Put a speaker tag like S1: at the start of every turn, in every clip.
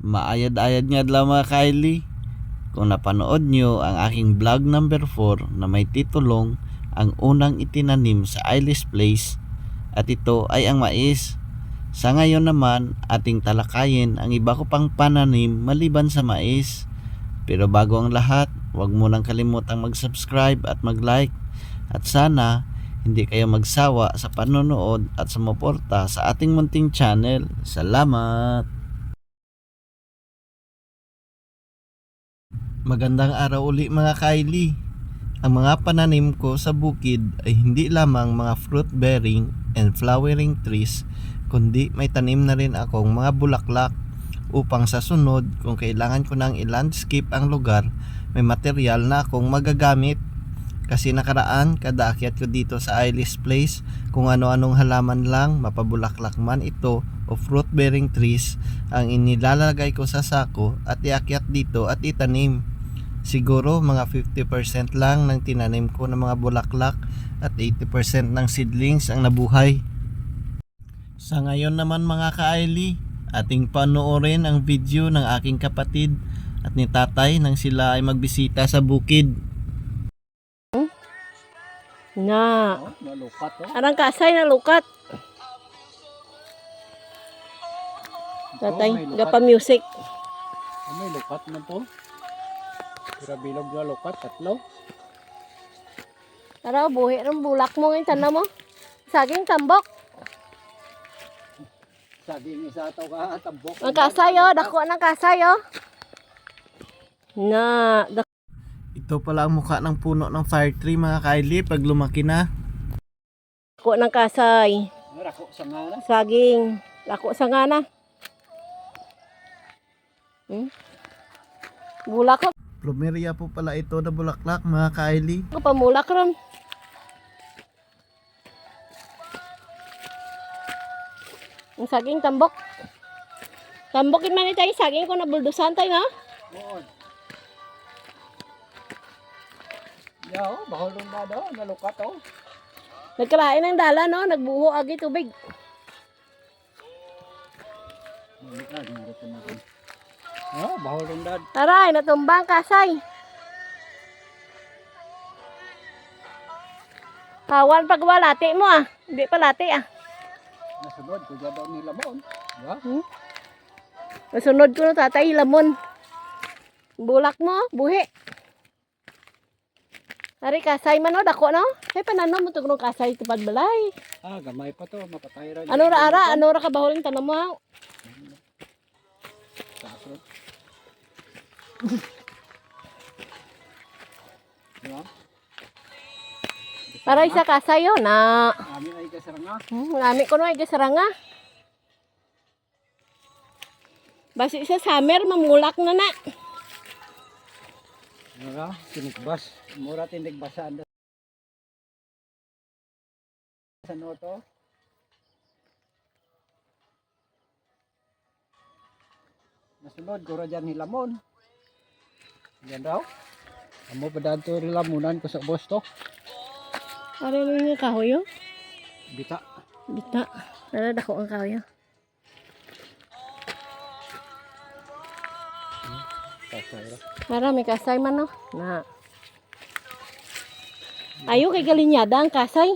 S1: Maayad-ayad nga lang mga Kylie. Kung napanood nyo ang aking vlog number 4 na may titulong ang unang itinanim sa Ailis Place, at ito ay ang mais. Sa ngayon naman, ating talakayin ang iba ko pang pananim maliban sa mais. Pero bago ang lahat, huwag mo nang kalimutang mag-subscribe at mag-like. At sana, hindi kayo magsawa sa panonood at sumuporta sa ating munting channel. Salamat! Magandang araw uli mga Kylie. Ang mga pananim ko sa bukid ay hindi lamang mga fruit bearing and flowering trees, kundi may tanim na rin akong mga bulaklak upang sa sunod kung kailangan ko nang i-landscape ang lugar, may material na akong magagamit. Kasi nakaraan kada akyat ko dito sa Ailis Place, kung ano-anong halaman lang, mapabulaklak man ito o fruit bearing trees, ang inilalagay ko sa sako at iakyat dito at itanim. Siguro mga 50% lang ng tinanim ko ng mga bulaklak at 80% ng seedlings ang nabuhay. Sa ngayon naman mga ka-Kylie, ating panoorin ang video ng aking kapatid at ni tatay nang sila ay magbisita sa bukid.
S2: Na.
S3: Nalukat oh.
S2: Arang kasay na lukat. Tatay, gapa music.
S3: May lukat na to. Pira bilog na lukat, tatlo.
S2: Tara, buhi ng bulak mo ngayon, tanda mo. Saging tambok.
S3: Saging isa ito ka, tambok.
S2: Ang kasayo, dako ng kasayo. Na,
S1: Ito pala ang mukha ng puno ng fire tree mga Kylie pag lumaki na.
S2: dako ng kasay.
S3: Rako sa ngana.
S2: Saging, dako sa ngana. Bulak ko.
S1: Plumeria po pala ito na bulaklak mga Kylie.
S2: Pamulak ron. Ang saging tambok. Tambokin man tayo saging ko na buldusan tayo nga.
S3: Oo. Yaw, bahulong na daw, nalukat oh.
S2: Nagkalain ng dala no, nagbuho agi tubig.
S3: Oh, bahulong na.
S2: Aray, natumbang kasay. Kawan pag walati mo ah. Hindi pa lati ah.
S3: Nasunod ko daw ni lamon. Diba?
S2: Masunod ko no tatay lamon. Bulak mo, buhi. Ari kasay man no, dako no. Ay panano mo tugno kasay tupad balay.
S3: Ah, gamay pa to, mapatay ra.
S2: Ano ra ara, ano ra kabahuling tanong mo ha?
S3: Kaso. Diba?
S2: Aray sa kasay yo na.
S3: Kami ay kasaranga.
S2: Ngami ko no ay gasaranga. Basi sa summer mamulak na na.
S3: Diba? Tinikbas. Mura tinikbasan. Ano to? Nasunod ko ra dyan hilamon. Yan daw. Amo pa daan to hilamunan ko sa boss to.
S2: Aray mo nga kahoy yo.
S3: Bita.
S2: Bita. Ara dako ang kahoy yo.
S3: Kasay ra.
S2: Para may kasay man no. Na. Ayo kay galinyada ang kasay.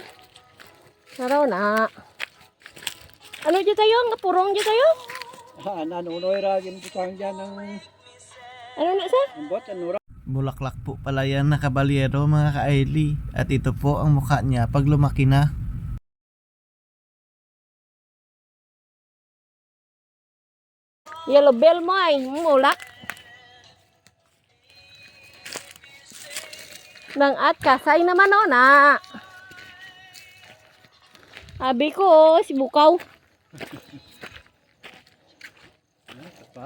S2: Naraw na. Ano dyan tayo? Nga purong dyan tayo?
S3: Ah, nanunoy ra gin putang dyan ng
S2: Ano na sa?
S3: ambot anura.
S1: Bulaklak po pala yan na kabalyero mga ka-Kylie. At ito po ang mukha niya pag lumaki na.
S2: Yellow bell mo ay mulak. Nang at kasay naman o na. Abi ko si Bukaw.
S3: Pa.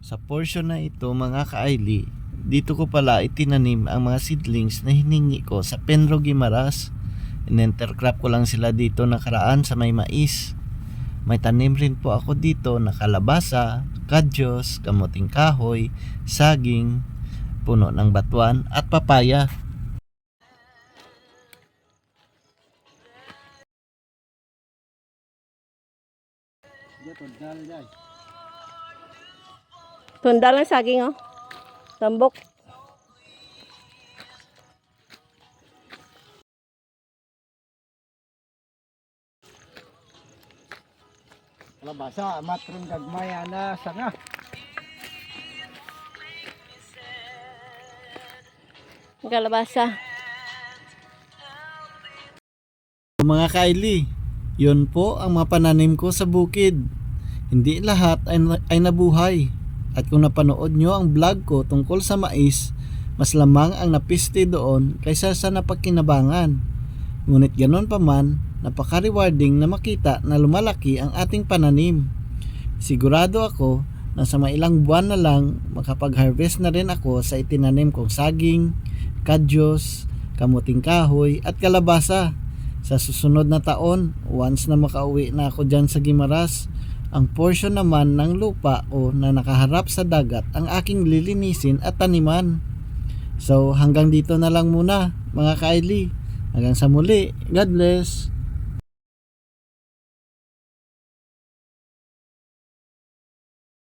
S1: Sa portion na ito mga ka-Kylie, dito ko pala itinanim ang mga seedlings na hiningi ko sa Penro Guimaras. In-intercrop ko lang sila dito nakaraan sa may mais. May tanim rin po ako dito na kalabasa, kadyos, kamuting kahoy, saging, puno ng batuan at papaya.
S3: Tundal dyan.
S2: Tunda lang saging oh. Tambok.
S3: Kalabasa, matron gagmaya na sana.
S2: Kalabasa.
S1: Mga kaili, yun po ang mga pananim ko sa bukid. Hindi lahat ay nabuhay. At kung napanood nyo ang vlog ko tungkol sa mais, mas lamang ang napiste doon kaysa sa napagkinabangan. Ngunit ganon pa man, napaka-rewarding na makita na lumalaki ang ating pananim. Sigurado ako na sa mailang buwan na lang makapag-harvest na rin ako sa itinanim kong saging, kadyos, kamuting kahoy at kalabasa. Sa susunod na taon, once na makauwi na ako dyan sa Guimaras, ang portion naman ng lupa ko na nakaharap sa dagat ang aking lilinisin at taniman. So hanggang dito na lang muna mga kaili. Hanggang sa muli. God bless.